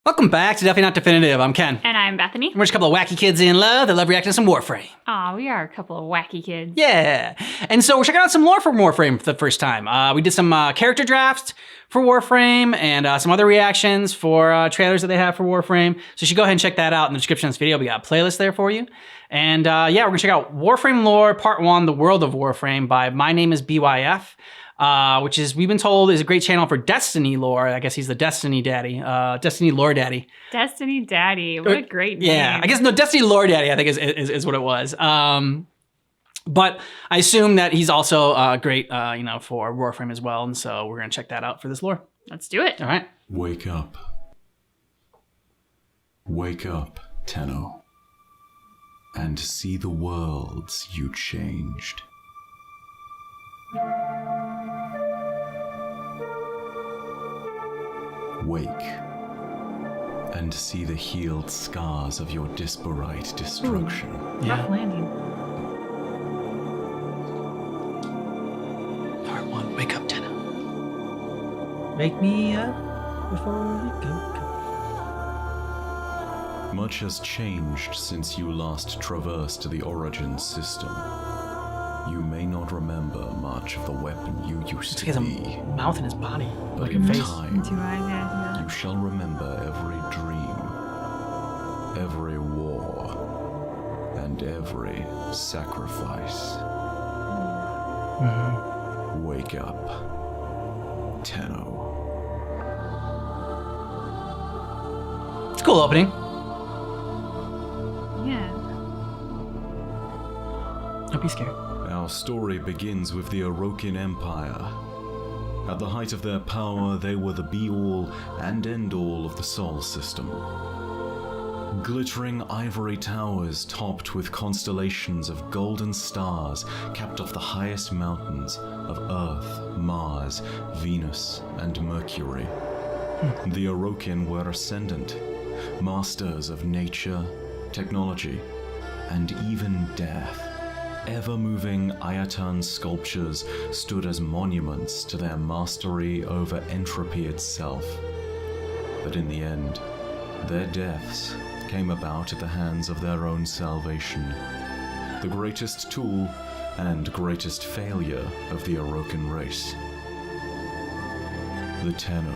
Welcome back to Definitely Not Definitive. I'm Ken. And I'm Bethany. And we're just a couple of wacky kids in love that love reacting to some Warframe. Aw, we are a couple of wacky kids. Yeah. And so we're checking out some lore from Warframe for the first time. We did some character drafts for Warframe and some other reactions for trailers that they have for Warframe. So you should go ahead and check that out in the description of this video. We got a playlist there for you. And yeah, we're going to check out Warframe Lore Part 1, The World of Warframe by My Name is BYF. Which is, we've been told, is a great channel for Destiny lore. I guess he's the Destiny daddy, Destiny lore daddy. Destiny daddy, what a great name. Yeah, I guess, no, Destiny lore daddy, I think is what it was. But I assume that he's also great, for Warframe as well. And so we're going to check that out for this lore. Let's do it. All right. Wake up. Wake up, Tenno. And see the worlds you changed. Wake and see the healed scars of your disparate destruction. Rough landing. Part 1, wake up, Tenno. Wake me up before you go. Much has changed since you last traversed the Origin system. You may not remember much of the weapon you used to He has a be. mouth in his body, But like in a face. time, Two eyes, yeah. you shall remember every dream, every war, and every sacrifice. Wake up, Tenno. It's a cool opening. Yeah. Don't be scared. Our story begins with the Orokin Empire. At the height of their power, they were the be-all and end-all of the Sol system. Glittering ivory towers topped with constellations of golden stars capped off the highest mountains of Earth, Mars, Venus, and Mercury. The Orokin were ascendant, masters of nature, technology, and even death. Ever-moving Ayatan sculptures stood as monuments to their mastery over entropy itself. But in the end, their deaths came about at the hands of their own salvation. The greatest tool and greatest failure of the Orokin race. The Tenno.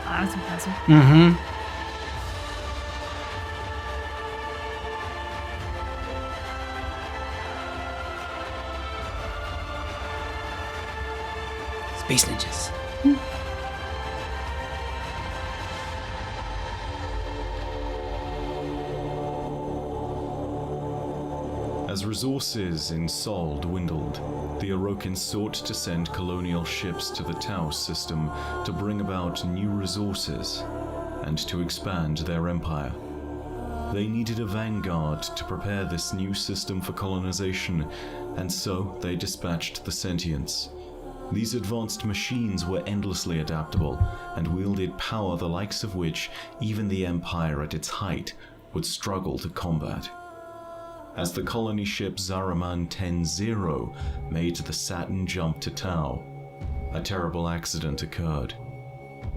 Oh, that was impressive. Mm-hmm. Space ninjas. As resources in Sol dwindled, the Orokin sought to send colonial ships to the Tau system to bring about new resources and to expand their empire. They needed a vanguard to prepare this new system for colonization, and so they dispatched the Sentients. These advanced machines were endlessly adaptable and wielded power the likes of which even the Empire at its height would struggle to combat. As the colony ship Zaraman 10-0 made the Saturn jump to Tau, a terrible accident occurred.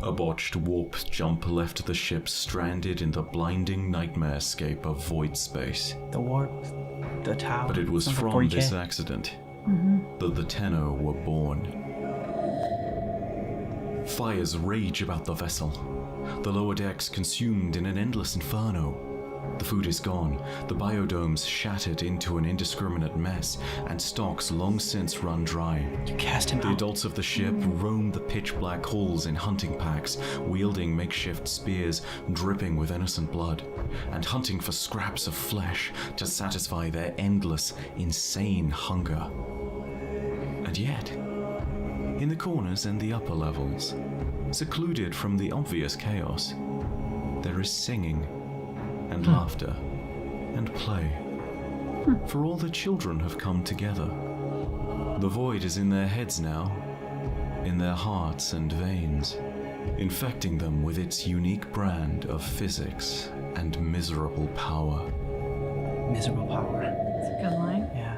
A botched warp jump left the ship stranded in the blinding nightmarescape of void space. The warp, the tower. But it was Something from 40K. this accident that the Tenno were born. Fires rage about the vessel, the lower decks consumed in an endless inferno. The food is gone, the biodomes shattered into an indiscriminate mess, and stocks long since run dry. You cast him The out. adults of the ship roam the pitch-black halls in hunting packs, wielding makeshift spears dripping with innocent blood, and hunting for scraps of flesh to satisfy their endless, insane hunger. And yet, in the corners and the upper levels, secluded from the obvious chaos, there is singing and laughter and play. For all the children have come together. The void is in their heads now, in their hearts and veins. infecting them with its unique brand of physics and miserable power. Miserable power. That's a good line. Yeah.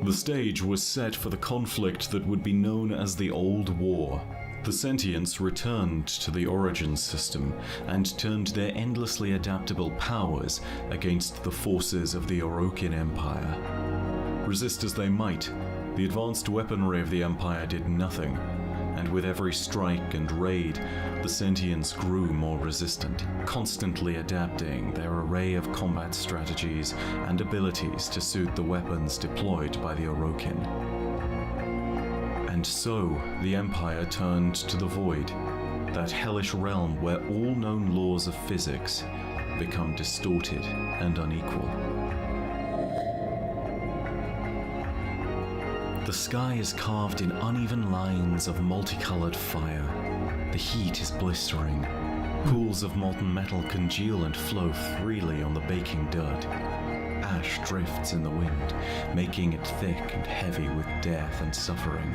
The stage was set for the conflict that would be known as the Old War. The sentients returned to the Origin system and turned their endlessly adaptable powers against the forces of the Orokin Empire. Resist as they might, the advanced weaponry of the Empire did nothing, and with every strike and raid, the sentients grew more resistant, constantly adapting their array of combat strategies and abilities to suit the weapons deployed by the Orokin. And so, the Empire turned to the Void, that hellish realm where all known laws of physics become distorted and unequal. The sky is carved in uneven lines of multicolored fire. The heat is blistering. Pools of molten metal congeal and flow freely on the baking dirt. Ash drifts in the wind, making it thick and heavy with death and suffering.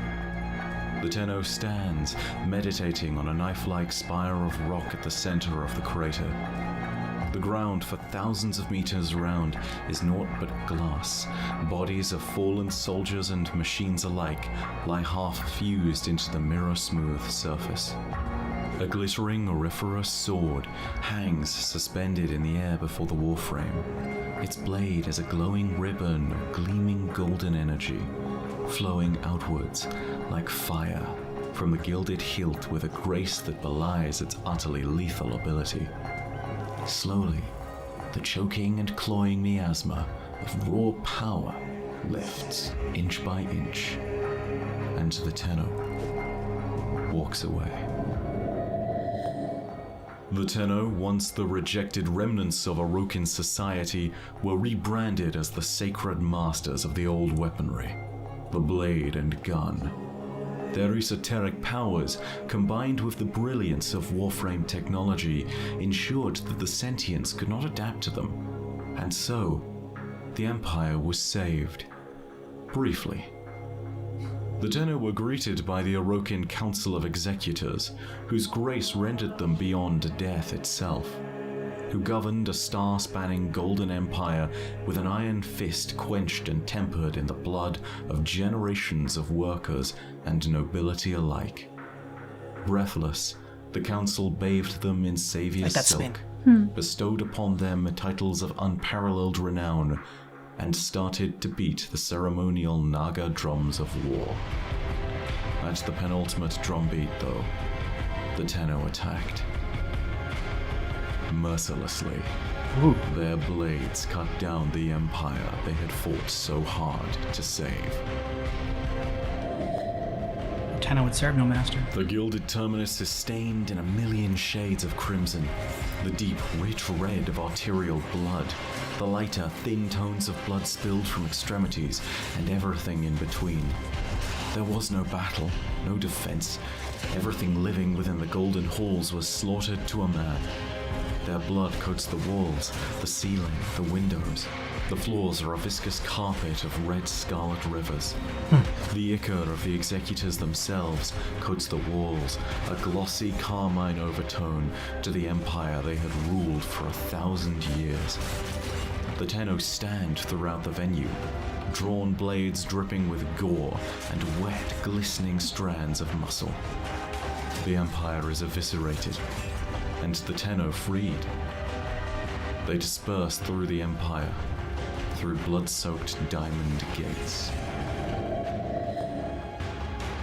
The Tenno stands, meditating on a knife-like spire of rock at the center of the crater. The ground for thousands of meters around is naught but glass. Bodies of fallen soldiers and machines alike lie half fused into the mirror-smooth surface. A glittering auriferous sword hangs suspended in the air before the Warframe. Its blade is a glowing ribbon of gleaming golden energy, flowing outwards like fire from the gilded hilt with a grace that belies its utterly lethal ability. Slowly, the choking and cloying miasma of raw power lifts inch by inch, and the Tenno walks away. The Tenno, once the rejected remnants of Orokin society, were rebranded as the sacred masters of the old weaponry, the blade and gun. Their esoteric powers, combined with the brilliance of Warframe technology, ensured that the sentients could not adapt to them, and so, the Empire was saved. Briefly. The Tenno were greeted by the Orokin Council of Executors, whose grace rendered them beyond death itself, who governed a star-spanning golden empire with an iron fist quenched and tempered in the blood of generations of workers and nobility alike. Breathless, the council bathed them in savior's silk, bestowed upon them titles of unparalleled renown, and started to beat the ceremonial Naga drums of war. At the penultimate drumbeat, though, the Tenno attacked. Mercilessly, their blades cut down the empire they had fought so hard to save. Tenno would serve no master. The gilded terminus is stained in a million shades of crimson, the deep, rich red of arterial blood, the lighter, thin tones of blood spilled from extremities, and everything in between. There was no battle, no defense. Everything living within the golden halls was slaughtered to a man. Their blood coats the walls, the ceiling, the windows. The floors are a viscous carpet of red scarlet rivers. The ichor of the executors themselves coats the walls, a glossy carmine overtone to the empire they had ruled for 1,000 years. The Tenno stand throughout the venue, drawn blades dripping with gore and wet, glistening strands of muscle. The empire is eviscerated, and the Tenno freed. They disperse through the empire, through blood-soaked diamond gates.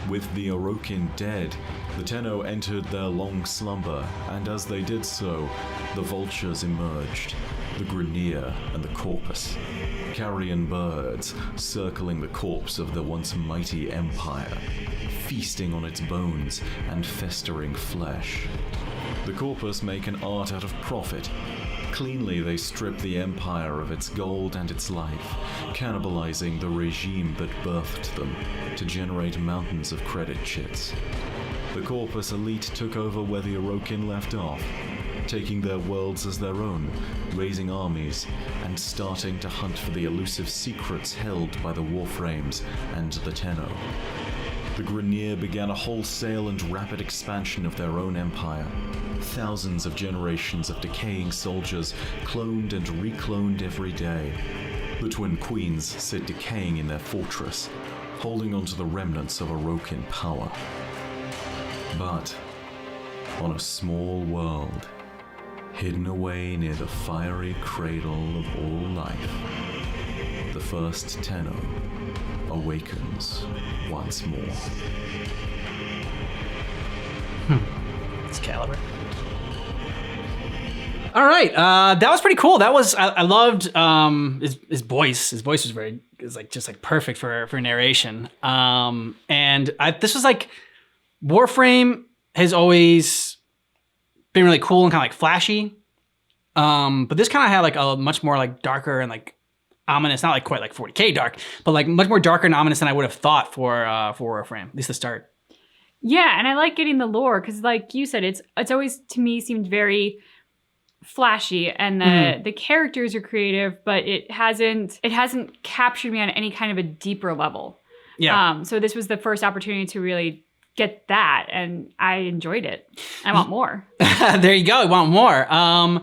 With the Orokin dead, the Tenno entered their long slumber, and as they did so, the vultures emerged, the Grineer and the Corpus, carrion birds circling the corpse of the once mighty empire, feasting on its bones and festering flesh. The Corpus make an art out of profit. Cleanly they strip the empire of its gold and its life, cannibalizing the regime that birthed them to generate mountains of credit chits. The Corpus elite took over where the Orokin left off, taking their worlds as their own, raising armies, and starting to hunt for the elusive secrets held by the Warframes and the Tenno. the Grineer began a wholesale and rapid expansion of their own empire. Thousands of generations of decaying soldiers cloned and recloned every day. The Twin Queens sit decaying in their fortress, holding onto the remnants of Orokin power. But on a small world, hidden away near the fiery cradle of all life, the first Tenno awakens once more. Excalibur. All right, that was pretty cool. That was I loved his voice. His voice was just perfect for narration. This was like Warframe has always been really cool and kind of like flashy, but this kind of had like a much more like darker and like ominous, not like quite like 40K dark, but like much more darker and ominous than I would have thought for Warframe, at least the start. Yeah, and I like getting the lore because, like you said, it's always to me seemed very flashy, and the characters are creative, but it hasn't captured me on any kind of a deeper level. Yeah. So this was the first opportunity to really get that, and I enjoyed it. I want more. There you go. I want more.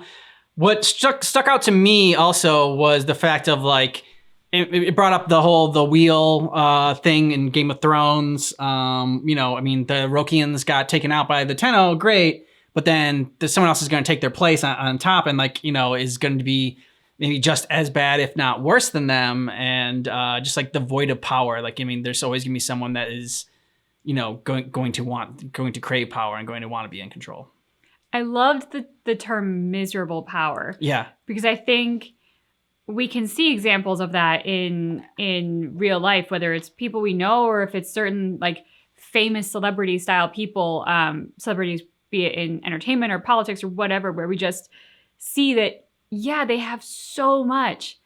What stuck out to me also was the fact of like it brought up the wheel thing in Game of Thrones. You know, I mean, the Rokians got taken out by the Tenno, great, but then someone else is going to take their place on top, and like, you know, is going to be maybe just as bad, if not worse than them, and just like the void of power. Like, I mean, there's always going to be someone that is, you know, going to crave power and going to want to be in control. I loved the term miserable power. Yeah. Because I think we can see examples of that in real life, whether it's people we know or if it's certain like famous celebrity style people, celebrities, be it in entertainment or politics or whatever, where we just see that, yeah, they have so much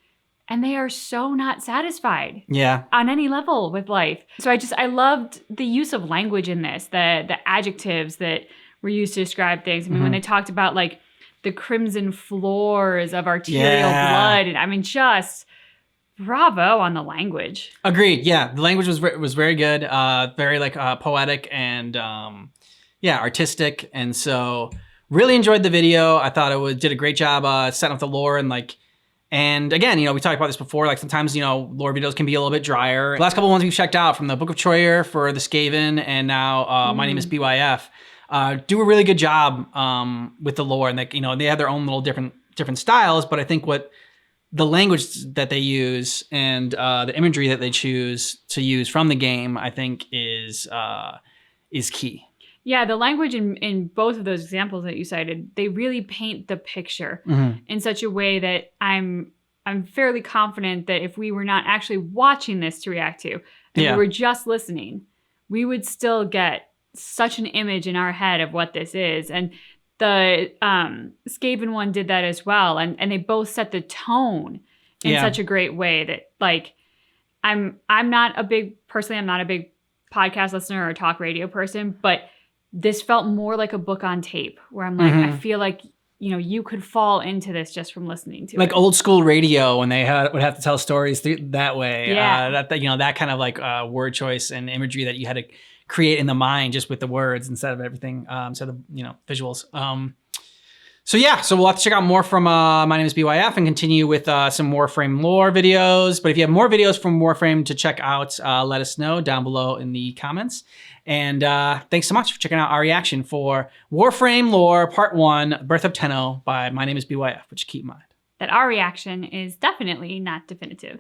and they are so not satisfied. Yeah. On any level with life. So I loved the use of language in this, the adjectives that were used to describe things. I mean, when they talked about like the crimson floors of arterial blood, and I mean, just bravo on the language. Agreed. Yeah, the language was very good, very like poetic and artistic, and so really enjoyed the video. I thought it did a great job setting up the lore and like. And again, you know, we talked about this before, like sometimes, you know, lore videos can be a little bit drier. The last couple ones we've checked out, from the Book of Troyer for the Skaven, and now My Name is BYF, do a really good job with the lore. And like, you know, they have their own little different styles, but I think what the language that they use and the imagery that they choose to use from the game, I think is key. Yeah, the language in both of those examples that you cited, they really paint the picture in such a way that I'm fairly confident that if we were not actually watching this to react to, and we were just listening, we would still get such an image in our head of what this is. And the Skaven one did that as well, and they both set the tone in such a great way that, like, I'm not a big podcast listener or talk radio person, but this felt more like a book on tape, where I'm like, I feel like, you know, you could fall into this just from listening to it. Like old school radio when they would have to tell stories that way. Yeah. That kind of like word choice and imagery that you had to create in the mind just with the words instead of everything, instead of, you know, visuals. So we'll have to check out more from My Name is BYF and continue with some Warframe lore videos. But if you have more videos from Warframe to check out, let us know down below in the comments. And thanks so much for checking out our reaction for Warframe Lore Part 1, Birth of Tenno by My Name is BYF, which keep in mind that our reaction is definitely not definitive.